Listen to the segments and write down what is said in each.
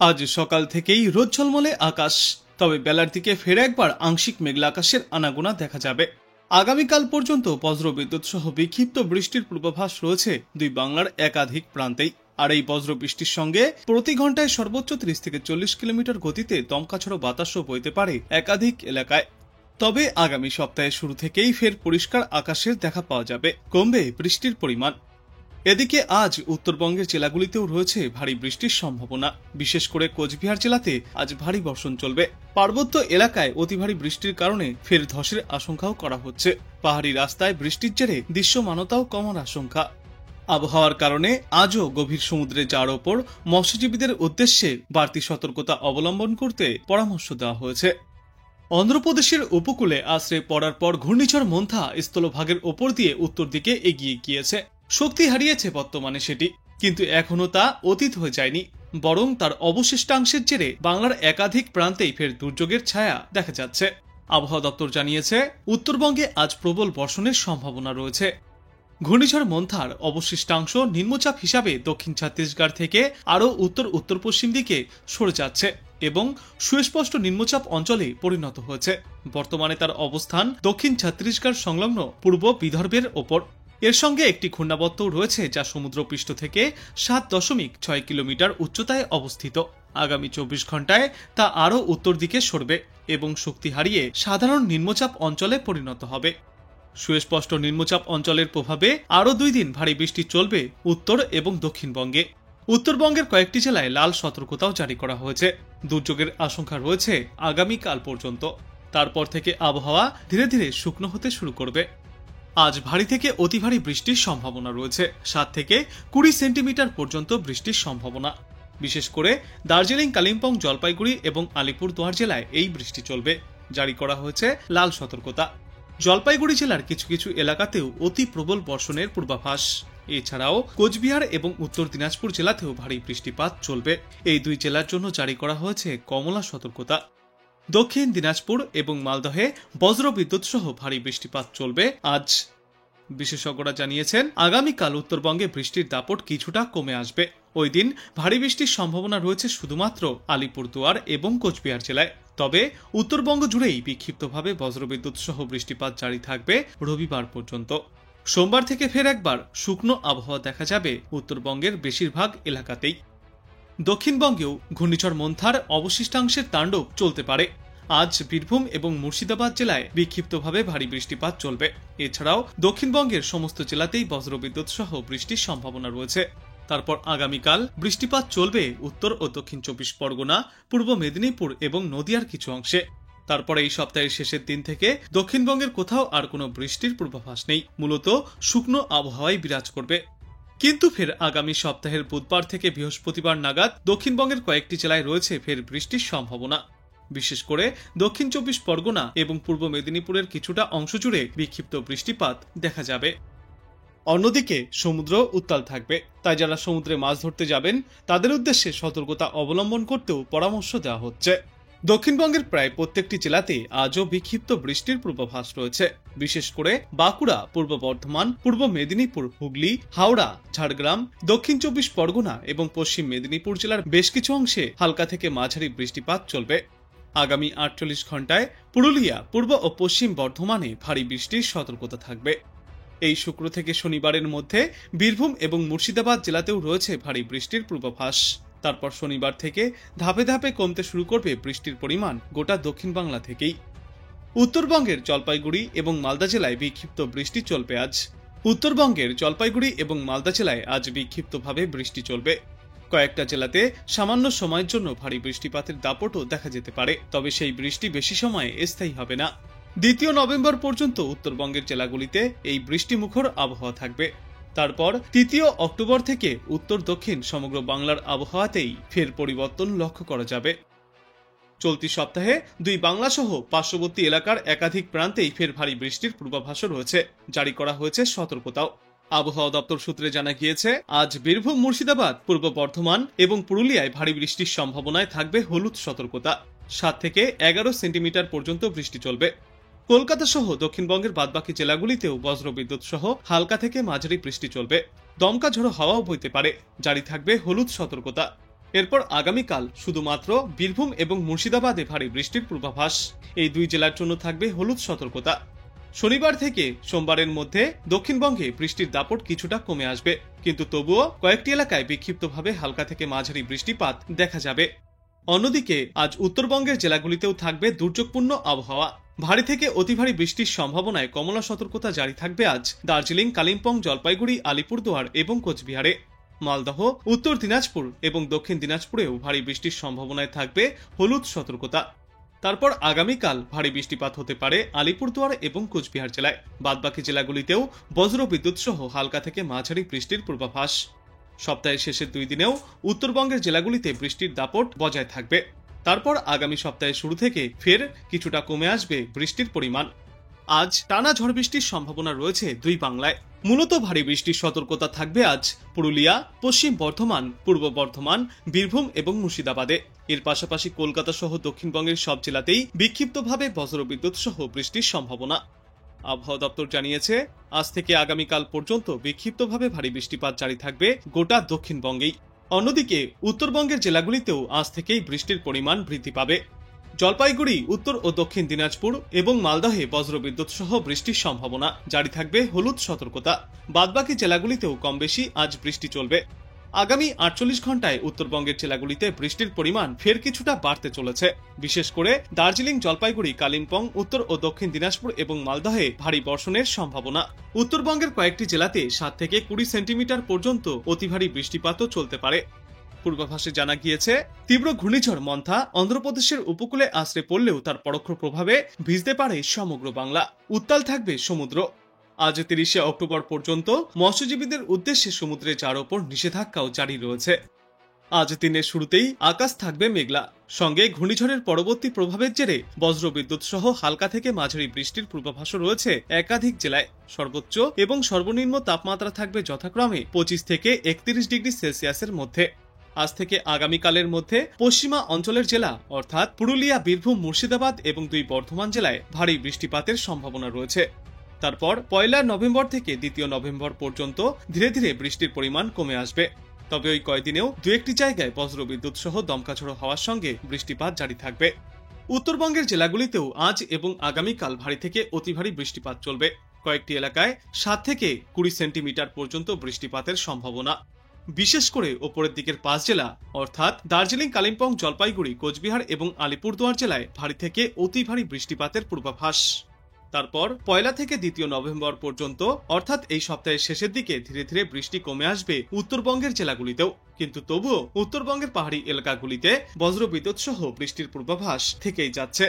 আজ সকাল থেকেই রোদ ঝলমলে আকাশ, তবে বেলার দিকে ফের একবার আংশিক মেঘলা আকাশের আনাগোনা দেখা যাবে। আগামীকাল পর্যন্ত বজ্রবিদ্যুৎ সহ বিক্ষিপ্ত বৃষ্টির পূর্বাভাস রয়েছে দুই বাংলার একাধিক প্রান্তেই। আর এই বজ্র বৃষ্টির সঙ্গে প্রতি ঘন্টায় সর্বোচ্চ 30 থেকে 40 কিলোমিটার গতিতে দমকাঝড়ো বাতাসও বইতে পারে একাধিক এলাকায়। তবে আগামী সপ্তাহের শুরু থেকেই ফের পরিষ্কার আকাশের দেখা পাওয়া যাবে, কমবে বৃষ্টির পরিমাণ। এদিকে আজ উত্তরবঙ্গের জেলাগুলিতেও রয়েছে ভারী বৃষ্টির সম্ভাবনা। বিশেষ করে কোচবিহার জেলাতে আজ ভারী বর্ষণ চলবে। পার্বত্য এলাকায় অতি ভারী বৃষ্টির কারণে ফের ধসের আশঙ্কাও করা হচ্ছে। পাহাড়ি রাস্তায় বৃষ্টির জেরে দৃশ্যমানতাও কমার আশঙ্কা। আবহাওয়ার কারণে আজও গভীর সমুদ্রে যাওয়ার ওপর মৎস্যজীবীদের উদ্দেশ্যে বাড়তি সতর্কতা অবলম্বন করতে পরামর্শ দেওয়া হয়েছে। অন্ধ্রপ্রদেশের উপকূলে আশ্রে পড়ার পর ঘূর্ণিঝড় মন্থা স্থলভাগের ওপর দিয়ে উত্তর দিকে এগিয়ে গিয়েছে। শক্তি হারিয়েছে বর্তমানে সেটি, কিন্তু এখনো তা অতীত হয়ে যায়নি, বরং তার অবশিষ্টাংশের জেরে বাংলার একাধিক প্রান্তেই ফের দুর্যোগের ছায়া দেখা যাচ্ছে। আবহাওয়া দপ্তর জানিয়েছে, উত্তরবঙ্গে আজ প্রবল বর্ষণের সম্ভাবনা রয়েছে। ঘূর্ণিঝড় মন্থার অবশিষ্টাংশ নিম্নচাপ হিসাবে দক্ষিণ ছত্তিশগড় থেকে আরও উত্তর উত্তর পশ্চিম দিকে সরে যাচ্ছে এবং সুস্পষ্ট নিম্নচাপ অঞ্চলে পরিণত হয়েছে। বর্তমানে তার অবস্থান দক্ষিণ ছত্তিশগড় সংলগ্ন পূর্ব বিদর্ভের ওপর। এর সঙ্গে একটি ঘূর্ণাবর্তও রয়েছে, যা সমুদ্রপৃষ্ঠ থেকে 7.6 কিলোমিটার উচ্চতায় অবস্থিত। আগামী 24 ঘন্টায় তা আরও উত্তর দিকে সরবে এবং শক্তি হারিয়ে সাধারণ নিম্নচাপ অঞ্চলে পরিণত হবে। সুস্পষ্ট নিম্নচাপ অঞ্চলের প্রভাবে আরও 2 দিন ভারী বৃষ্টি চলবে উত্তর এবং দক্ষিণবঙ্গে। উত্তরবঙ্গের কয়েকটি জেলায় লাল সতর্কতাও জারি করা হয়েছে। দুর্যোগের আশঙ্কা রয়েছে আগামীকাল পর্যন্ত। তারপর থেকে আবহাওয়া ধীরে ধীরে শুকনো হতে শুরু করবে। আজ ভারী থেকে অতি ভারী বৃষ্টির সম্ভাবনা রয়েছে। 7 থেকে 20 সেন্টিমিটার পর্যন্ত বৃষ্টির সম্ভাবনা। বিশেষ করে দার্জিলিং, কালিম্পং, জলপাইগুড়ি এবং আলিপুরদুয়ার জেলায় এই বৃষ্টি চলবে। জারি করা হয়েছে লাল সতর্কতা। জলপাইগুড়ি জেলার কিছু কিছু এলাকাতেও অতি প্রবল বর্ষণের পূর্বাভাস। এছাড়াও কোচবিহার এবং উত্তর দিনাজপুর জেলাতেও ভারী বৃষ্টিপাত চলবে। এই দুই জেলার জন্য জারি করা হয়েছে কমলা সতর্কতা। দক্ষিণ দিনাজপুর এবং মালদহে বজ্রবিদ্যুৎ সহ ভারী বৃষ্টিপাত চলবে আজ। বিশেষজ্ঞরা জানিয়েছেন, আগামীকাল উত্তরবঙ্গে বৃষ্টির দাপট কিছুটা কমে আসবে। ওই দিন ভারী বৃষ্টির সম্ভাবনা রয়েছে শুধুমাত্র আলিপুরদুয়ার এবং কোচবিহার জেলায়। তবে উত্তরবঙ্গ জুড়েই বিক্ষিপ্তভাবে বজ্রবিদ্যুৎ সহ বৃষ্টিপাত জারি থাকবে রবিবার পর্যন্ত। সোমবার থেকে ফের একবার শুকনো আবহাওয়া দেখা যাবে উত্তরবঙ্গের বেশিরভাগ এলাকাতেই। দক্ষিণবঙ্গেও ঘূর্ণিঝড় মন্থার অবশিষ্টাংশের তাণ্ডব চলতে পারে। আজ বীরভূম এবং মুর্শিদাবাদ জেলায় বিক্ষিপ্তভাবে ভারী বৃষ্টিপাত চলবে। এছাড়াও দক্ষিণবঙ্গের সমস্ত জেলাতেই বজ্রবিদ্যুৎ সহ বৃষ্টির সম্ভাবনা রয়েছে। তারপর আগামীকাল বৃষ্টিপাত চলবে উত্তর ও দক্ষিণ 24 পরগনা, পূর্ব মেদিনীপুর এবং নদিয়ার কিছু অংশে। তারপরে এই সপ্তাহের শেষের দিন থেকে দক্ষিণবঙ্গের কোথাও আর কোনো বৃষ্টির পূর্বাভাস নেই। মূলত শুকনো আবহাওয়াই বিরাজ করবে। কিন্তু ফের আগামী সপ্তাহের বুধবার থেকে বৃহস্পতিবার নাগাদ দক্ষিণবঙ্গের কয়েকটি জেলায় রয়েছে ফের বৃষ্টির সম্ভাবনা। বিশেষ করে দক্ষিণ 24 পরগনা এবং পূর্ব মেদিনীপুরের কিছুটা অংশ জুড়ে বিক্ষিপ্ত বৃষ্টিপাত দেখা যাবে। অন্যদিকে সমুদ্র উত্তাল থাকবে, তাই যারা সমুদ্রে মাছ ধরতে যাবেন তাদের উদ্দেশ্যে সতর্কতা অবলম্বন করতেও পরামর্শ দেওয়া হচ্ছে। দক্ষিণবঙ্গের প্রায় প্রত্যেকটি জেলাতে আজও বিক্ষিপ্ত বৃষ্টির পূর্বাভাস রয়েছে। বিশেষ করে বাঁকুড়া, পূর্ব বর্ধমান, পূর্ব মেদিনীপুর, হুগলি, হাওড়া, ঝাড়গ্রাম, দক্ষিণ 24 পরগনা এবং পশ্চিম মেদিনীপুর জেলার বেশ কিছু অংশে হালকা থেকে মাঝারি বৃষ্টিপাত চলবে। আগামী 48 ঘন্টায় পুরুলিয়া, পূর্ব ও পশ্চিম বর্ধমানে ভারী বৃষ্টির সতর্কতা থাকবে। এই শুক্র থেকে শনিবারের মধ্যে বীরভূম এবং মুর্শিদাবাদ জেলাতেও রয়েছে ভারী বৃষ্টির পূর্বাভাস। তারপর শনিবার থেকে ধাপে ধাপে কমতে শুরু করবে বৃষ্টির পরিমাণ গোটা দক্ষিণ বাংলা থেকেই। উত্তরবঙ্গের জলপাইগুড়ি এবং মালদা জেলায় বিক্ষিপ্ত বৃষ্টি চলবে আজ। উত্তরবঙ্গের জলপাইগুড়ি এবং মালদা জেলায় আজ বিক্ষিপ্তভাবে বৃষ্টি চলবে। কয়েকটা জেলাতে সামান্য সময়ের জন্য ভারী বৃষ্টিপাতের দাপটও দেখা যেতে পারে, তবে সেই বৃষ্টি বেশি সময় স্থায়ী হবে না। 2 নভেম্বর পর্যন্ত উত্তরবঙ্গের জেলাগুলিতে এই বৃষ্টিমুখর আবহাওয়া থাকবে। তারপর 3 অক্টোবর থেকে উত্তর দক্ষিণ সমগ্র বাংলার আবহাওয়াতেই ফের পরিবর্তন লক্ষ্য করা যাবে। চলতি সপ্তাহে দুই বাংলা সহ পার্শ্ববর্তী এলাকার একাধিক প্রান্তেই ফের ভারী বৃষ্টির পূর্বাভাসও রয়েছে। জারি করা হয়েছে সতর্কতাও। আবহাওয়া দপ্তর সূত্রে জানা গিয়েছে, আজ বীরভূম, মুর্শিদাবাদ, পূর্ব বর্ধমান এবং পুরুলিয়ায় ভারী বৃষ্টির সম্ভাবনায় থাকবে হলুদ সতর্কতা। 7 থেকে 11 সেন্টিমিটার পর্যন্ত বৃষ্টি চলবে। কলকাতা সহ দক্ষিণবঙ্গের বাদবাকি জেলাগুলিতেও বজ্রবিদ্যুৎ সহ হালকা থেকে মাঝারি বৃষ্টি চলবে। দমকা ঝোড়ো হাওয়াও বইতে পারে। জারি থাকবে হলুদ সতর্কতা। এরপর আগামীকাল শুধুমাত্র বীরভূম এবং মুর্শিদাবাদে ভারী বৃষ্টির পূর্বাভাস। এই দুই জেলার জন্য থাকবে হলুদ সতর্কতা। শনিবার থেকে সোমবারের মধ্যে দক্ষিণবঙ্গে বৃষ্টির দাপট কিছুটা কমে আসবে, কিন্তু তবুও কয়েকটি এলাকায় বিক্ষিপ্তভাবে হালকা থেকে মাঝারি বৃষ্টিপাত দেখা যাবে। অন্যদিকে আজ উত্তরবঙ্গের জেলাগুলিতেও থাকবে দুর্যোগপূর্ণ আবহাওয়া। ভারী থেকে অতি ভারী বৃষ্টির সম্ভাবনায় কমলা সতর্কতা জারি থাকবে আজ দার্জিলিং, কালিম্পং, জলপাইগুড়ি, আলিপুরদুয়ার এবং কোচবিহারে। মালদহ, উত্তর দিনাজপুর এবং দক্ষিণ দিনাজপুরেও ভারী বৃষ্টির সম্ভাবনায় থাকবে হলুদ সতর্কতা। তারপর আগামীকাল ভারী বৃষ্টিপাত হতে পারে আলিপুরদুয়ার এবং কোচবিহার জেলায়। বাদবাকি জেলাগুলিতেও বজ্রবিদ্যুৎ সহ হালকা থেকে মাঝারি বৃষ্টির পূর্বাভাস। সপ্তাহের শেষের 2 দিনেও উত্তরবঙ্গের জেলাগুলিতে বৃষ্টির দাপট বজায় থাকবে। তারপর আগামী সপ্তাহের শুরু থেকে ফের কিছুটা কমে আসবে বৃষ্টির পরিমাণ। আজ টানা ঝড় বৃষ্টির সম্ভাবনা রয়েছে দুই বাংলায়। মূলত ভারী বৃষ্টির সতর্কতা থাকবে আজ পুরুলিয়া, পশ্চিম বর্ধমান, পূর্ব বর্ধমান, বীরভূম এবং মুর্শিদাবাদে। এর পাশাপাশি কলকাতা সহ দক্ষিণবঙ্গের সব জেলাতেই বিক্ষিপ্তভাবে বজ্রবিদ্যুৎ সহ বৃষ্টির সম্ভাবনা। আবহাওয়া দপ্তর জানিয়েছে, আজ থেকে আগামীকাল পর্যন্ত বিক্ষিপ্তভাবে ভারী বৃষ্টিপাত জারি থাকবে গোটা দক্ষিণবঙ্গেই। অন্যদিকে উত্তরবঙ্গের জেলাগুলিতেও আজ থেকেই বৃষ্টির পরিমাণ বৃদ্ধি পাবে। জলপাইগুড়ি, উত্তর ও দক্ষিণ দিনাজপুর এবং মালদহে বজ্রবিদ্যুৎ সহ বৃষ্টির সম্ভাবনা, জারি থাকবে হলুদ সতর্কতা। বাদবাকি জেলাগুলিতেও কম বেশি আজ বৃষ্টি চলবে। আগামী 48 ঘন্টায় উত্তরবঙ্গের জেলাগুলিতে বৃষ্টির পরিমাণ ফের কিছুটা বাড়তে চলেছে। বিশেষ করে দার্জিলিং, জলপাইগুড়ি, কালিম্পং, উত্তর ও দক্ষিণ দিনাজপুর এবং মালদহে ভারী বর্ষণের সম্ভাবনা। উত্তরবঙ্গের কয়েকটি জেলাতে 7 থেকে 20 সেন্টিমিটার পর্যন্ত অতি ভারী বৃষ্টিপাতও চলতে পারে। পূর্বাভাসে জানা গিয়েছে, তীব্র ঘূর্ণিঝড় মন্থা অন্ধ্রপ্রদেশের উপকূলে আছড়ে পড়লেও তার পরোক্ষ প্রভাবে ভিজতে পারে সমগ্র বাংলা। উত্তাল থাকবে সমুদ্র। আজ 30 অক্টোবর পর্যন্ত মৎস্যজীবীদের উদ্দেশ্যে সমুদ্রে যাওয়ার ওপর নিষেধাজ্ঞাও জারি রয়েছে। আজ দিনের শুরুতেই আকাশ থাকবে মেঘলা, সঙ্গে ঘূর্ণিঝড়ের পরবর্তী প্রভাবের জেরে বজ্রবিদ্যুৎ সহ হালকা থেকে মাঝারি বৃষ্টির পূর্বাভাসও রয়েছে একাধিক জেলায়। সর্বোচ্চ এবং সর্বনিম্ন তাপমাত্রা থাকবে যথাক্রমে 25 থেকে 31 ডিগ্রি সেলসিয়াসের মধ্যে। আজ থেকে আগামীকালের মধ্যে পশ্চিমা অঞ্চলের জেলা অর্থাৎ পুরুলিয়া, বীরভূম, মুর্শিদাবাদ এবং 2 বর্ধমান জেলায় ভারী বৃষ্টিপাতের সম্ভাবনা রয়েছে। তারপর 1 নভেম্বর থেকে 2 নভেম্বর পর্যন্ত ধীরে ধীরে বৃষ্টির পরিমাণ কমে আসবে। তবে ওই কয়েকদিনেও 2-1টি জায়গায় বজ্রবিদ্যুৎ সহ দমকাঝড়ো হওয়ার সঙ্গে বৃষ্টিপাত জারি থাকবে। উত্তরবঙ্গের জেলাগুলিতেও আজ এবং আগামীকাল ভারী থেকে অতি ভারী বৃষ্টিপাত চলবে। কয়েকটি এলাকায় 7 থেকে 20 সেন্টিমিটার পর্যন্ত বৃষ্টিপাতের সম্ভাবনা। বিশেষ করে ওপরের দিকের 5 জেলা অর্থাৎ দার্জিলিং, কালিম্পং, জলপাইগুড়ি, কোচবিহার এবং আলিপুরদুয়ার জেলায় ভারী থেকে অতি ভারী বৃষ্টিপাতের পূর্বাভাস। তারপর 1 থেকে 2 নভেম্বর পর্যন্ত অর্থাৎ এই সপ্তাহের শেষের দিকে ধীরে ধীরে বৃষ্টি কমে আসবে উত্তরবঙ্গের জেলাগুলিতেও, কিন্তু তবুও উত্তরবঙ্গের পাহাড়ি এলাকাগুলিতে বজ্রবিদ্যুৎ সহ বৃষ্টির পূর্বাভাস থেকেই যাচ্ছে।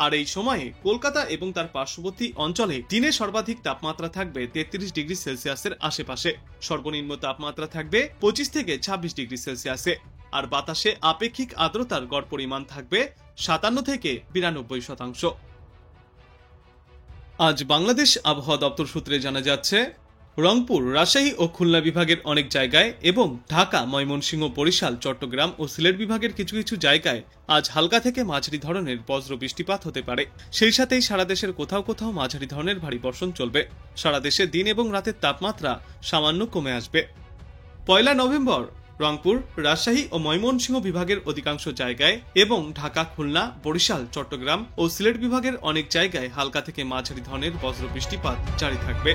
আর এই সময়ে কলকাতা এবং তার পার্শ্ববর্তী অঞ্চলে দিনে সর্বাধিক তাপমাত্রা থাকবে 33 ডিগ্রি সেলসিয়াসের আশেপাশে। সর্বনিম্ন তাপমাত্রা থাকবে 25 থেকে 26 ডিগ্রি সেলসিয়াসে। আর বাতাসে আপেক্ষিক আর্দ্রতার গড় পরিমাণ থাকবে 57 থেকে 92%। আজ বাংলাদেশ আবহাওয়া দপ্তর সূত্রে জানা যাচ্ছে, রংপুর, রাজশাহী ও খুলনা বিভাগের অনেক জায়গায় এবং ঢাকা, ময়মনসিংহ, বরিশাল, চট্টগ্রাম ও সিলেট বিভাগের কিছু কিছু জায়গায় আজ হালকা থেকে মাঝারি ধরনের বজ্র বৃষ্টিপাত হতে পারে। সেই সাথেই সারা দেশের কোথাও কোথাও মাঝারি ধরনের ভারী বর্ষণ চলবে। সারা দেশে দিন এবং রাতের তাপমাত্রা সামান্য কমে আসবে। 1 নভেম্বর রংপুর, রাজশাহী ও ময়মনসিংহ বিভাগের অধিকাংশ জায়গায় এবং ঢাকা, খুলনা, বরিশাল, চট্টগ্রাম ও সিলেট বিভাগের অনেক জায়গায় হালকা থেকে মাঝারি ধরনের বজ্র বৃষ্টিপাত জারি থাকবে।